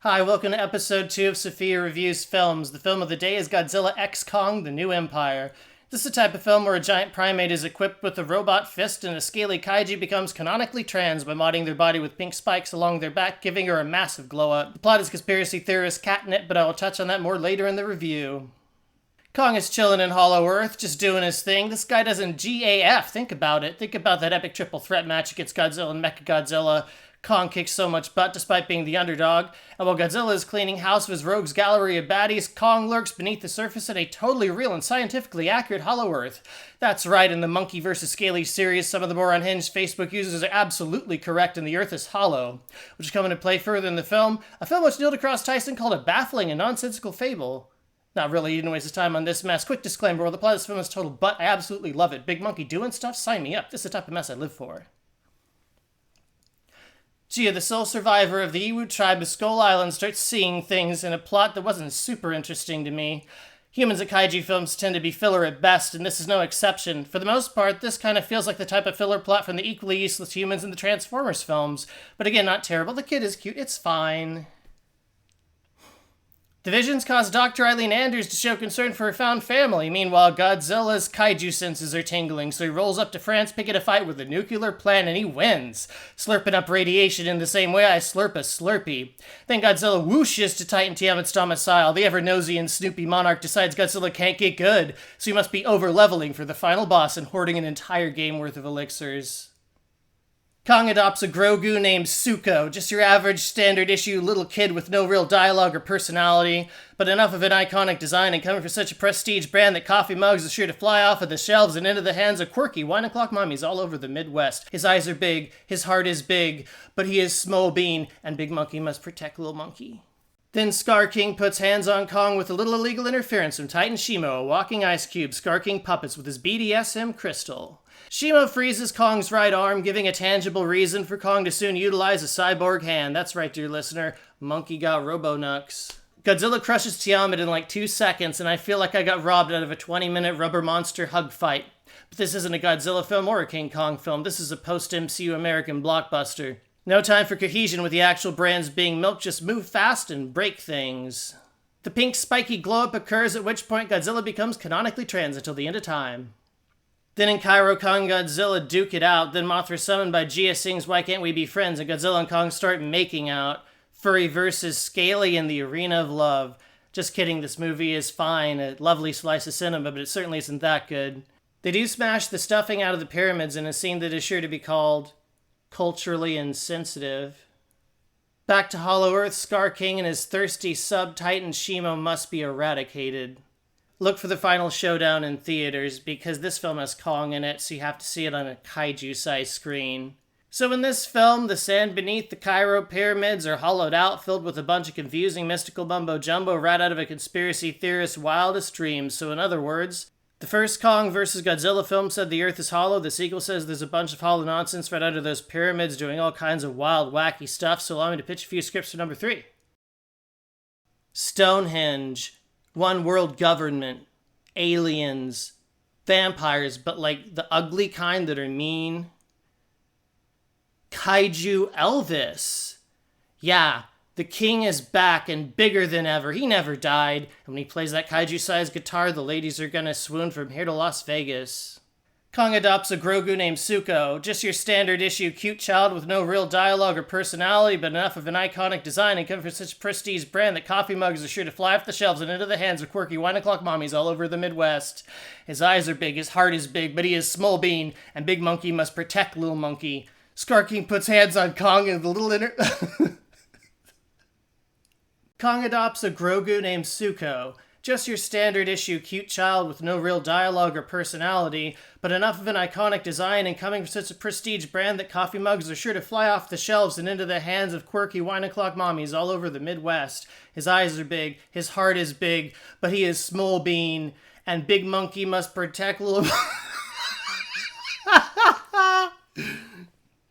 Hi, welcome to episode 2 of Sophia Reviews Films. The film of the day is Godzilla x Kong: The New Empire. This is the type of film where a giant primate is equipped with a robot fist and a scaly kaiju becomes canonically trans by modding their body with pink spikes along their back, giving her a massive glow up. The plot is conspiracy theorist catnip, but I will touch on that more later in the review. Kong is chilling in Hollow Earth, just doing his thing. This guy doesn't GAF. Think about it. Think about that epic triple threat match against Godzilla and Mechagodzilla. Kong kicks so much butt despite being the underdog, and while Godzilla is cleaning house of his rogues gallery of baddies, Kong lurks beneath the surface in a totally real and scientifically accurate Hollow Earth. That's right, in the Monkey vs. Scaly series, some of the more unhinged Facebook users are absolutely correct and the Earth is hollow, which is coming to play further in the film, a film which Neil deGrasse Tyson called a baffling and nonsensical fable. Not really, you didn't waste his time on this mess. Quick disclaimer, while the plot of this film is total butt, I absolutely love it. Big Monkey doing stuff? Sign me up. This is the type of mess I live for. Gia, the sole survivor of the Iwu tribe of Skull Island, starts seeing things in a plot that wasn't super interesting to me. Humans at kaiju films tend to be filler at best, and this is no exception. For the most part, this kind of feels like the type of filler plot from the equally useless humans in the Transformers films. But again, not terrible. The kid is cute. It's fine. The visions cause Dr. Eileen Anders to show concern for her found family. Meanwhile, Godzilla's kaiju senses are tingling, so he rolls up to France picking a fight with a nuclear plant and he wins, slurping up radiation in the same way I slurp a Slurpee. Then Godzilla whooshes to Titan Tiamat's domicile. The ever-nosy and snoopy monarch decides Godzilla can't get good, so he must be over-leveling for the final boss and hoarding an entire game worth of elixirs. Kong adopts a Grogu named Suko, just your average standard issue little kid with no real dialogue or personality, but enough of an iconic design and coming from such a prestige brand that coffee mugs are sure to fly off of the shelves and into the hands of quirky wine-o'clock mommies all over the Midwest. His eyes are big, his heart is big, but he is small bean, and Big Monkey must protect Little Monkey. Then Scar King puts hands on Kong with a little illegal interference from Titan Shimo, a walking ice cube, Scar King puppets with his BDSM crystal. Shimo freezes Kong's right arm, giving a tangible reason for Kong to soon utilize a cyborg hand. That's right, dear listener. Monkey got Robo-Nux. Godzilla crushes Tiamat in like 2 seconds, and I feel like I got robbed out of a 20-minute rubber monster hug fight. But this isn't a Godzilla film or a King Kong film. This is a post-MCU American blockbuster. No time for cohesion with the actual brands being milked, just move fast and break things. The pink spiky glow-up occurs, at which point Godzilla becomes canonically trans until the end of time. Then in Cairo, Kong and Godzilla duke it out, then Mothra summoned by Gia sings Why Can't We Be Friends, and Godzilla and Kong start making out. Furry versus Scaly in the arena of love. Just kidding, this movie is fine, a lovely slice of cinema, but it certainly isn't that good. They do smash the stuffing out of the pyramids in a scene that is sure to be called culturally insensitive. Back to Hollow Earth, Scar King and his thirsty sub-Titan Shimo must be eradicated. Look for the final showdown in theaters, because this film has Kong in it, so you have to see it on a kaiju-sized screen. So in this film, the sand beneath the Cairo pyramids are hollowed out, filled with a bunch of confusing mystical mumbo-jumbo right out of a conspiracy theorist's wildest dreams. So in other words, the first Kong vs. Godzilla film said the Earth is hollow, the sequel says there's a bunch of hollow nonsense right under those pyramids doing all kinds of wild, wacky stuff, so allow me to pitch a few scripts for number 3. Stonehenge. One world government, aliens, vampires, but like the ugly kind that are mean. Kaiju Elvis. Yeah, the king is back and bigger than ever. He never died. And when he plays that kaiju-sized guitar, the ladies are gonna swoon from here to Las Vegas. Kong adopts a Grogu named Suko, just your standard issue cute child with no real dialogue or personality, but enough of an iconic design and coming from such a prestige brand that coffee mugs are sure to fly off the shelves and into the hands of quirky wine-o'clock mommies all over the Midwest. His eyes are big, his heart is big, but he is small bean, and Big Monkey must protect Little Monkey. Scar King puts hands on Kong and the little Kong adopts a Grogu named Suko. Just your standard issue cute child with no real dialogue or personality, but enough of an iconic design and coming from such a prestige brand that coffee mugs are sure to fly off the shelves and into the hands of quirky wine-o'clock mommies all over the Midwest. His eyes are big, his heart is big, but he is small bean, and Big Monkey must protect Little